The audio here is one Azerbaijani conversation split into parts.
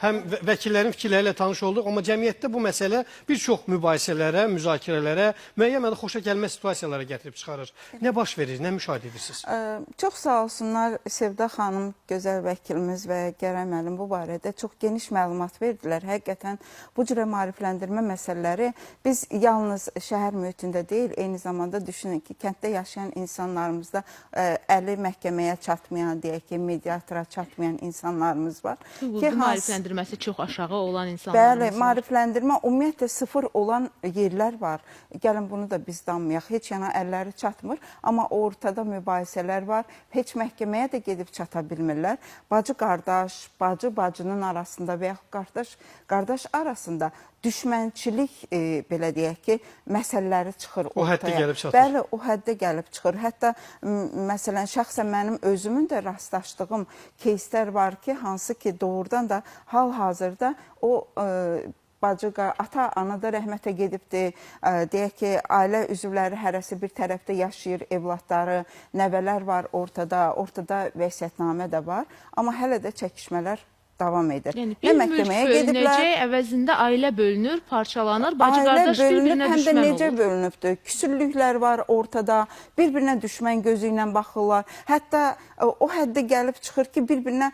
həm vəkillərin fikirləri ilə tanış olduq, amma cəmiyyətdə bu məsələ bir çox mübahisələrə, müzakirələrə, müəyyən məndə xoşa gəlməz situasiyalara gətirib çıxarır. Nə baş verir, nə müşahidə edirsiniz? Çox sağ olsunlar Sevda xanım, gözəl vəkilimiz və Gərək müəllim bu barədə çox geniş məlumat verdilər. Həqiqətən bu cürə maarifləndirmə məsələləri biz yalnız şəhər mühitində deyil, eyni zamanda düşünün ki, kənddə yaşayan insanlarımızda əli məhkəməyə çatmayan, deyək ki, mediatora çatmayan insanlarımız var. Maarifləndirməsi çox aşağı olan insanlarımız var. Bəli, maarifləndirmə ümumiyyətlə sıfır olan yerlər var. Gəlin bunu da biz danmayaq. Heç yana əlləri çatmır, amma ortada mübahisələr var. Heç məhkəməyə də gedib çata bilmirlər. Bacı-qardaş, bacı-bacının arasında və yaxud qardaş arasında düşmənçilik, belə deyək ki, məsələləri çıxır ortaya. O həddə gəlib çatır. Bəli, o həddə gəlib çıxır. Hətta, məsələn, şəxsən mənim özümün də rastlaşdığım keyslər var ki, hansı ki, doğrudan da hal-hazırda o ata-ana da rəhmətə gedibdir. Deyək ki, ailə üzvləri hərəsi bir tərəfdə yaşayır, evladları, nəvələr var ortada, ortada vəsiyyətnamə də var. Amma hələ də çəkişmələr davam edir. Yəni, bir mülk bölünəcək, əvəzində ailə bölünür, parçalanır, bacı-qardaş bir-birinə düşmən olur. Həm də necə bölünübdür? Küsürlüklər var ortada, bir-birinə düşmən gözü ilə baxırlar. Hətta o həddə gəlib çıxır ki, bir-birinə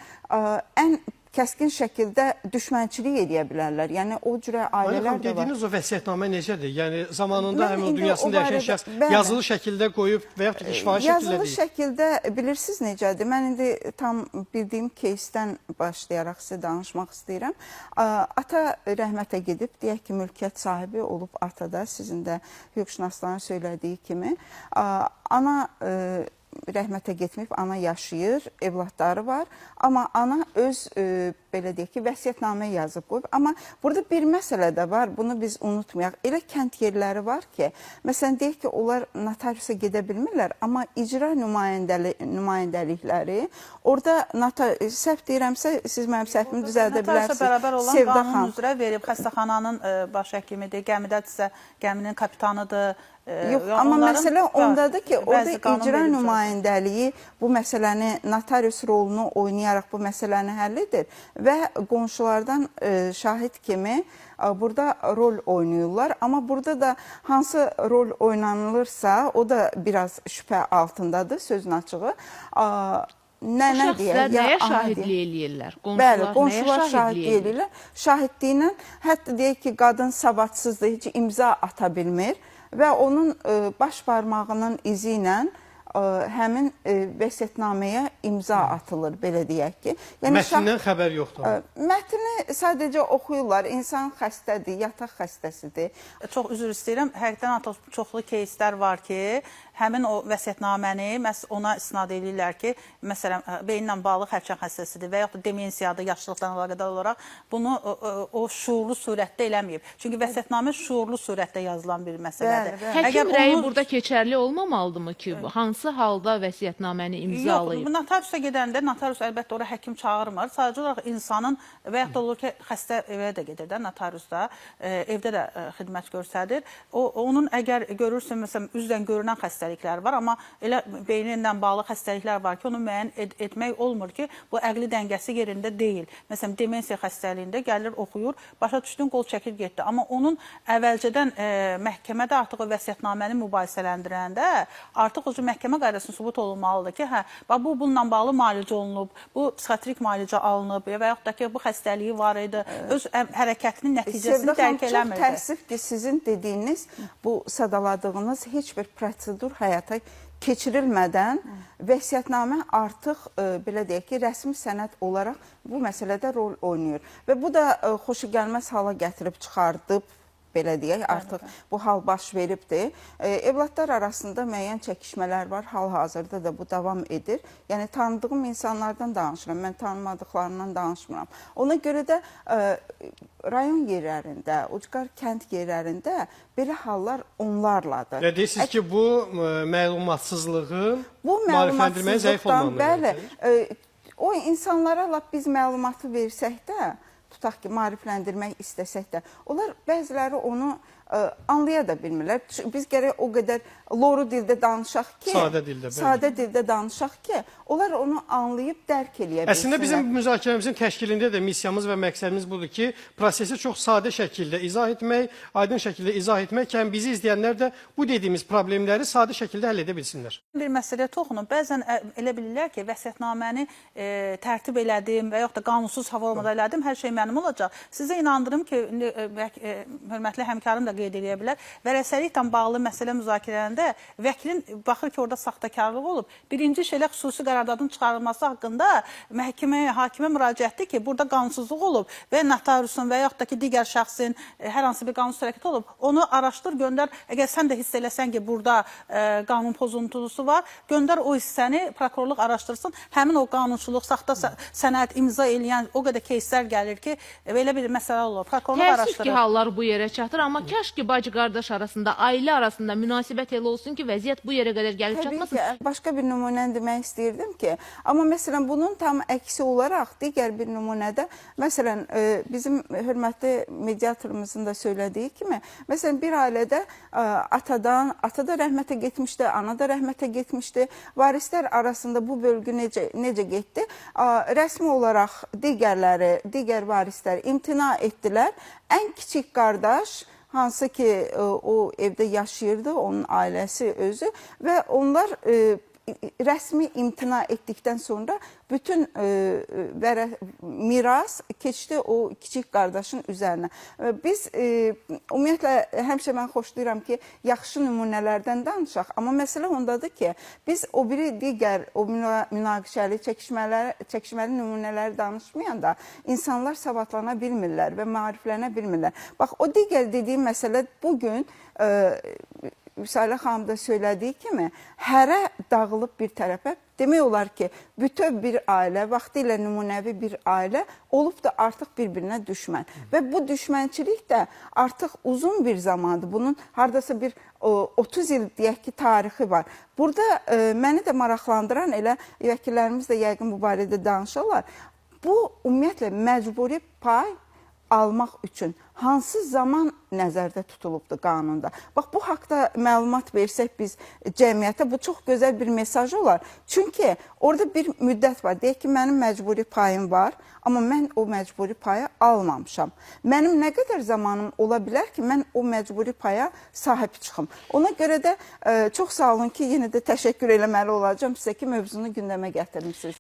ən kəskin şəkildə düşmənçilik edə bilərlər. Yəni, o cürə ailələr də var. Dediyiniz o vəsiyyətnamə necədir? Yəni, zamanında həmin o dünyasında yaşayan şəxs yazılı şəkildə qoyub və yaxud da şifahi şəkildə deyil. Yazılı şəkildə bilirsiniz necədir? Mən indi tam bildiyim keysdən başlayaraq sizə danışmaq istəyirəm. Ata rəhmətə gedib, deyək ki, mülkiyyət sahibi olub atada, sizin də hüquqşünasların söylədiyi kimi. Ana rəhmətə getməyib, ana yaşayır, evladları var. Amma ana öz, belə deyək ki, vəsiyyətnamə yazıb qoyub. Amma burada bir məsələ də var, bunu biz unutmayaq. Elə kənd yerləri var ki, məsələn, deyək ki, onlar notariusa gedə bilmirlər, amma icra nümayəndəlikləri, orada, səhv deyirəmsə, siz mənim səhvimi düzəldə bilərsiniz. Notariusa bərabər olan qanun üzrə verib, xəstəxananın baş həkimidir, gəmidədirsə, gəminin kapitanıdır. Yox, amma məsələ ondadır ki, orada icra nümayəndəliyi bu məsələni, notarius rolunu oynayaraq bu məsələni həll edir və qonşulardan şahid kimi burada rol oynayırlar. Amma burada da hansı rol oynanılırsa, o da biraz şübhə altındadır, sözün açığı. Nə deyək? Nəyə şahidlik eləyirlər? Bəli, qonşular şahidlik eləyirlər. Şahidliylə, hətta deyək ki, qadın savadsızdır, heç imza ata bilmir və onun baş barmağının izi ilə həmin vəsiyyətnaməyə imza atılır, belə deyək ki. Mətnindən xəbər yoxdur. Mətni sadəcə oxuyurlar. İnsan xəstədir, yataq xəstəsidir. Çox üzr istəyirəm. Həqiqdən çoxlu keyslər var ki, həmin o vəsiyyətnaməni məhz ona istinad edirlər ki, məsələn, beyinlə bağlı xərçəng xəstəsidir və yaxud da demensiyadır, yaşlıqdan əlaqədar olaraq bunu o şuurlu surətdə eləməyib. Çünki vəsiyyətnamə şuurlu surətdə yazılan bir məsələdir. Həkim rəyi burada keçərli olmamalıdırmı ki, hansı halda vəsiyyətnaməni imzalayıb? Yox, notariusa gedəndə notarius əlbəttə ora həkim çağırmır. Sadəcə olaraq insanın və yaxud da olur ki, xəstə evə də gedir də, notariusda, evdə də xidmət göstərir. Onun əgər görürsün, məsələn, üzdən görünən xəstəliklər var, amma elə beynindən bağlı xəstəliklər var ki, onu müəyyən etmək olmur ki, bu əqli dəngəsi yerində deyil. Məsələn, demensiya xəstəliyində gəlir, oxuyur, başa düşdün, qol çəkir, getdi. Amma onun əvvəlcədən məhkəmədə artıq o vəsiyyətnaməni mübahisələndirəndə artıq o məhkəmə qaydasında sübut olunmalıdır ki, bu bununla bağlı müalicə olunub, bu psixiatrik müalicə alınıb və yaxud da ki, bu xəstəliyi var idi, öz hərəkətinin nəticəsini dərk eləmirdi. Çox təəssüf ki, sizin dediyiniz, bu sadaladığınız heç bir prosedur həyata keçirilmədən vəsiyyətnamə artıq, belə deyək ki, rəsmi sənəd olaraq bu məsələdə rol oynayır. Və bu da xoşagəlməz hala gətirib çıxardıb, belə deyək, artıq bu hal baş veribdir. Evladlar arasında müəyyən çəkişmələr var, hal-hazırda da bu davam edir. Yəni, tanıdığım insanlardan danışıram, mən tanımadıqlarından danışmıram. Ona görə də rayon yerlərində, ucqar kənd yerlərində belə hallar onlarladır. Deyirsiniz ki, bu məlumatsızlığın maarifləndirməyə zəif olmalıdır. Bəli, o insanlara lap biz məlumatı versək də, tutaq ki, maarifləndirmək istəsək də, onlar bəziləri onu anlaya da bilmirlər. Biz gərək o qədər loru dildə danışaq ki, Sadə dildə, bəli. sadə dildə danışaq ki, onlar onu anlayıb dərk eləyə bilsinlər. Əslində bizim müzakirəmizin təşkilində də missiyamız və məqsədimiz budur ki, prosesi çox sadə şəkildə izah etmək, aydın şəkildə izah etmək ki, həm bizi izləyənlər də bu dediyimiz problemləri sadə şəkildə həll edə bilsinlər. Bir məsələyə toxunum. Bəzən elə bilirlər ki, vəsiyyətnaməni tərtib elədim və yaxud da qanunsuz formada elədim, hər şey mənim olacaq. Sizə inandırım ki, hörmətli həmkarım da qeyd edə bilər, vərəsəliklə bağlı məsələ müzakirələrində vəkilin baxır ki, orada saxtakarlıq olub. Birinci şeylə xüsusi qərardadın çıxarılması haqqında məhkəməyə, hakimə müraciətdir ki, burada qanunsuzluq olub və notariusun və yaxud da ki, digər şəxsin hər hansı bir qanunsuz hərəkət olub. Onu araşdır, göndər. Əgər sən də hiss eləsən ki, burada qanun pozuntusu var, göndər o hissəni, prokurorluq araşdırsın. Həmin o qanunçuluq, saxta sənəd imza eləyən o qədər keyslər gəlir ki, belə bir məsələ olur. Prokurorluq Təəssüf araşdırır. ki, hallar bu yerə çatır, amma kaş ki, bacı-qardaş arasında, ailə arasında münasibət elə olsun ki, vəziyyət bu yerə qədər gəlib Təbii çatmasın. ki, başqa bir nümunəni demək istəyirdim ki, amma məsələn bunun tam əksi olaraq digər bir nümunədə, məsələn bizim hörmətli mediatorumuzun da söylədiyi kimi, məsələn bir ailədə ata da rəhmətə getmişdi, ana da rəhmətə getmişdi. Varislər arasında bu bölgü necə getdi? Rəsmi olaraq digər varislər imtina etdilər. Ən kiçik qardaş, hansı ki o evdə yaşayırdı, onun ailəsi özü və onlar rəsmi imtina etdikdən sonra bütün miras keçdi o kiçik qardaşın üzərinə. Biz ümumiyyətlə həmişə mən xoşlayıram ki, yaxşı nümunələrdən danışaq, amma məsələ ondadır ki, biz o biri digər o münaqişəli, çəkişməli nümunələri danışmayanda insanlar savadlana bilmirlər və maariflənə bilmirlər. Bax, o digər dediyim məsələ bugün Müsalə xanım da söylədiyi kimi, hərə dağılıb bir tərəfə. Demək olar ki, bütöv bir ailə, vaxtilə nümunəvi bir ailə olub da artıq bir-birinə düşmən. Və bu düşmənçilik də artıq uzun bir zamandır. Bunun hardasa bir 30 il deyək ki, tarixi var. Burada məni də maraqlandıran, elə vəkillərimiz də yəqin bu barədə danışırlar. Bu, ümumiyyətlə, məcburi pay almaq üçün hansı zaman nəzərdə tutulubdur qanunda? Bax, bu haqda məlumat versək biz cəmiyyətə, bu çox gözəl bir mesaj olar. Çünki orada bir müddət var. Deyək ki, mənim məcburi payım var, amma mən o məcburi payı almamışam. Mənim nə qədər zamanım ola bilər ki, mən o məcburi paya sahib çıxım. Ona görə də çox sağ olun ki, yenə də təşəkkür eləməli olacağım sizə ki, mövzunu gündəmə gətirmişsiniz.